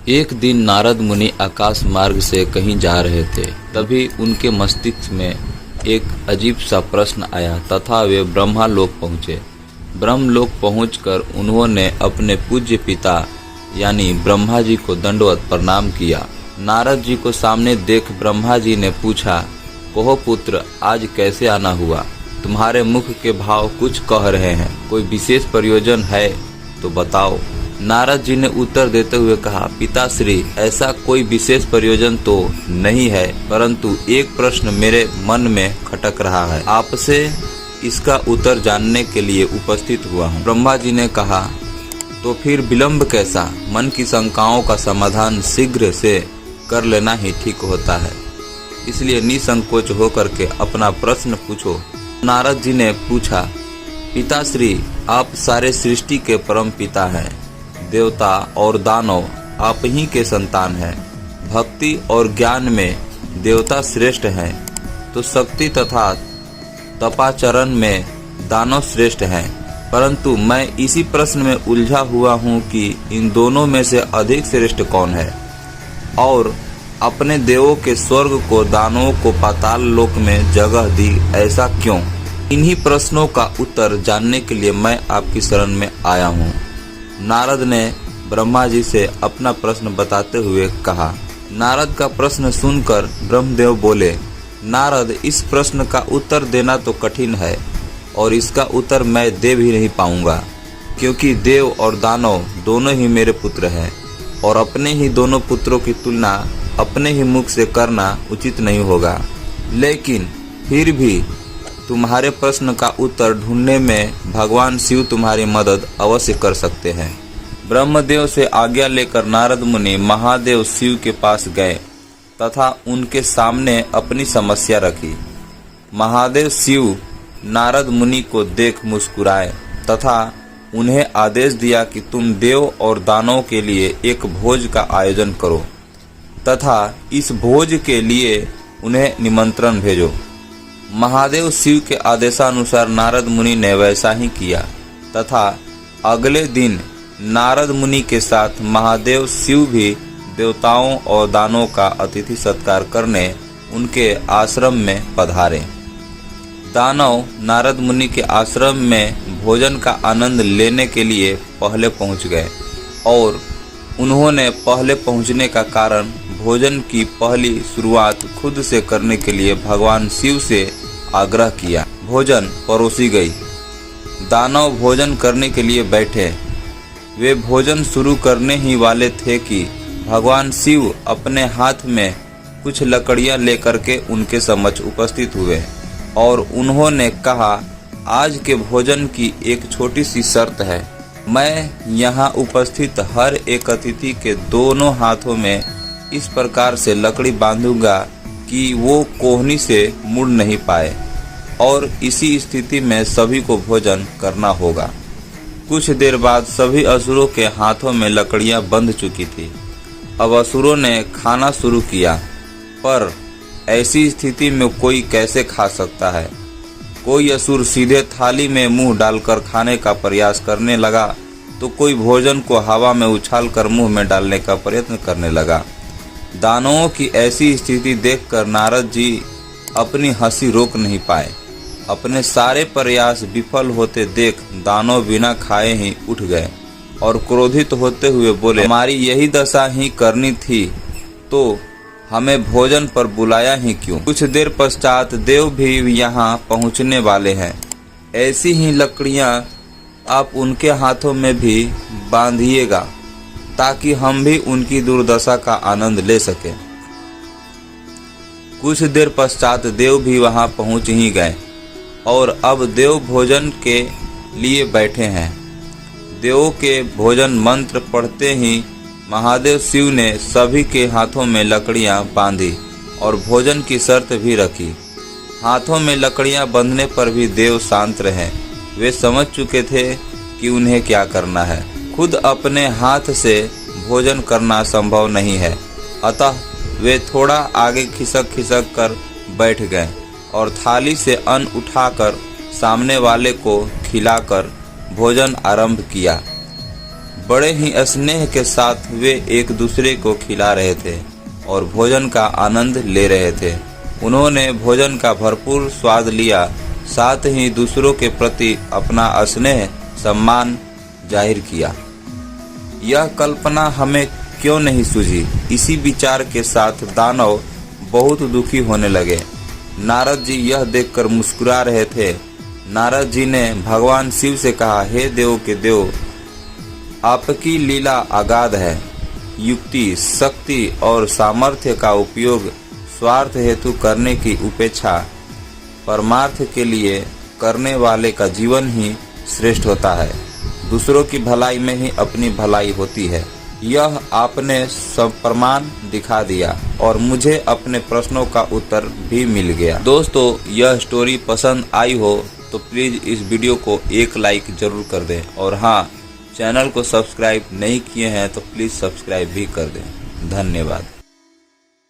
एक दिन नारद मुनि आकाश मार्ग से कहीं जा रहे थे। तभी उनके मस्तिष्क में एक अजीब सा प्रश्न आया तथा वे ब्रह्मालोक पहुँचे। ब्रह्मलोक पहुंचकर उन्होंने अपने पूज्य पिता यानी ब्रह्मा जी को दंडवत प्रणाम किया। नारद जी को सामने देख ब्रह्मा जी ने पूछा, कहो पुत्र, आज कैसे आना हुआ? तुम्हारे मुख के भाव कुछ कह रहे हैं, कोई विशेष प्रयोजन है तो बताओ। नारद जी ने उत्तर देते हुए कहा, पिताश्री, ऐसा कोई विशेष प्रयोजन तो नहीं है, परंतु एक प्रश्न मेरे मन में खटक रहा है, आपसे इसका उत्तर जानने के लिए उपस्थित हुआ हूँ। ब्रह्मा जी ने कहा, तो फिर विलंब कैसा? मन की शंकाओं का समाधान शीघ्र से कर लेना ही ठीक होता है, इसलिए निसंकोच होकर के अपना प्रश्न पूछो। नारद जी ने पूछा, पिताश्री, आप सारे सृष्टि के परम पिता हैं, देवता और दानव आप ही के संतान हैं। भक्ति और ज्ञान में देवता श्रेष्ठ हैं, तो शक्ति तथा तपाचरण में दानव श्रेष्ठ हैं। परंतु मैं इसी प्रश्न में उलझा हुआ हूँ कि इन दोनों में से अधिक श्रेष्ठ कौन है, और अपने देवों के स्वर्ग को दानवों को पाताल लोक में जगह दी, ऐसा क्यों? इन्हीं प्रश्नों का उत्तर जानने के लिए मैं आपकी शरण में आया हूँ। नारद ने ब्रह्मा जी से अपना प्रश्न बताते हुए कहा। नारद का प्रश्न सुनकर ब्रह्मदेव बोले, नारद, इस प्रश्न का उत्तर देना तो कठिन है और इसका उत्तर मैं दे भी नहीं पाऊंगा, क्योंकि देव और दानव दोनों ही मेरे पुत्र हैं और अपने ही दोनों पुत्रों की तुलना अपने ही मुख से करना उचित नहीं होगा। लेकिन फिर भी तुम्हारे प्रश्न का उत्तर ढूंढने में भगवान शिव तुम्हारी मदद अवश्य कर सकते हैं। ब्रह्मदेव से आज्ञा लेकर नारद मुनि महादेव शिव के पास गए तथा उनके सामने अपनी समस्या रखी। महादेव शिव नारद मुनि को देख मुस्कुराए तथा उन्हें आदेश दिया कि तुम देव और दानवों के लिए एक भोज का आयोजन करो तथा इस भोज के लिए उन्हें निमंत्रण भेजो। महादेव शिव के आदेशानुसार नारद मुनि ने वैसा ही किया तथा अगले दिन नारद मुनि के साथ महादेव शिव भी देवताओं और दानवों का अतिथि सत्कार करने उनके आश्रम में पधारे। दानव नारद मुनि के आश्रम में भोजन का आनंद लेने के लिए पहले पहुंच गए और उन्होंने पहले पहुंचने का कारण भोजन की पहली शुरुआत खुद से करने के लिए भगवान शिव से आग्रह किया। भोजन परोसी गई। दानव भोजन करने के लिए बैठे। वे भोजन शुरू करने ही वाले थे कि भगवान शिव अपने हाथ में कुछ लकड़ियां लेकर के उनके समक्ष उपस्थित हुए और उन्होंने कहा, आज के भोजन की एक छोटी सी शर्त है। मैं यहाँ उपस्थित हर एक अतिथि के दोनों हाथों में इस प्रकार से लकड़ी बांधूंगा कि वो कोहनी से मुड़ नहीं पाए और इसी स्थिति में सभी को भोजन करना होगा। कुछ देर बाद सभी असुरों के हाथों में लकड़ियां बंध चुकी थी। अब असुरों ने खाना शुरू किया, पर ऐसी स्थिति में कोई कैसे खा सकता है? कोई असुर सीधे थाली में मुंह डालकर खाने का प्रयास करने लगा तो कोई भोजन को हवा में उछालकर मुंह में डालने का प्रयत्न करने लगा। दानवों की ऐसी स्थिति देखकर नारद जी अपनी हंसी रोक नहीं पाए। अपने सारे प्रयास विफल होते देख दानव बिना खाए ही उठ गए और क्रोधित होते हुए बोले, हमारी यही दशा ही करनी थी तो हमें भोजन पर बुलाया ही क्यों? कुछ देर पश्चात देव भी यहाँ पहुँचने वाले हैं। ऐसी ही लकड़ियाँ आप उनके हाथों में भी बांधिएगा ताकि हम भी उनकी दुर्दशा का आनंद ले सकें। कुछ देर पश्चात देव भी वहां पहुंच ही गए और अब देव भोजन के लिए बैठे हैं। देवों के भोजन मंत्र पढ़ते ही महादेव शिव ने सभी के हाथों में लकड़ियां बांधी और भोजन की शर्त भी रखी। हाथों में लकड़ियां बंधने पर भी देव शांत रहे। वे समझ चुके थे कि उन्हें क्या करना है। खुद अपने हाथ से भोजन करना संभव नहीं है, अतः वे थोड़ा आगे खिसक खिसक कर बैठ गए और थाली से अन्न उठाकर सामने वाले को खिलाकर भोजन आरंभ किया। बड़े ही स्नेह के साथ वे एक दूसरे को खिला रहे थे और भोजन का आनंद ले रहे थे। उन्होंने भोजन का भरपूर स्वाद लिया, साथ ही दूसरों के प्रति अपना स्नेह सम्मान जाहिर किया। यह कल्पना हमें क्यों नहीं सूझी? इसी विचार के साथ दानव बहुत दुखी होने लगे। नारद जी यह देखकर मुस्कुरा रहे थे। नारद जी ने भगवान शिव से कहा, हे देव के देव, आपकी लीला अगाध है। युक्ति, शक्ति और सामर्थ्य का उपयोग स्वार्थ हेतु करने की उपेक्षा परमार्थ के लिए करने वाले का जीवन ही श्रेष्ठ होता है। दूसरों की भलाई में ही अपनी भलाई होती है। यह आपने सब प्रमाण दिखा दिया और मुझे अपने प्रश्नों का उत्तर भी मिल गया। दोस्तों, यह स्टोरी पसंद आई हो तो प्लीज़ इस वीडियो को एक लाइक जरूर कर दें और हाँ, चैनल को सब्सक्राइब नहीं किए हैं तो प्लीज़ सब्सक्राइब भी कर दें। धन्यवाद।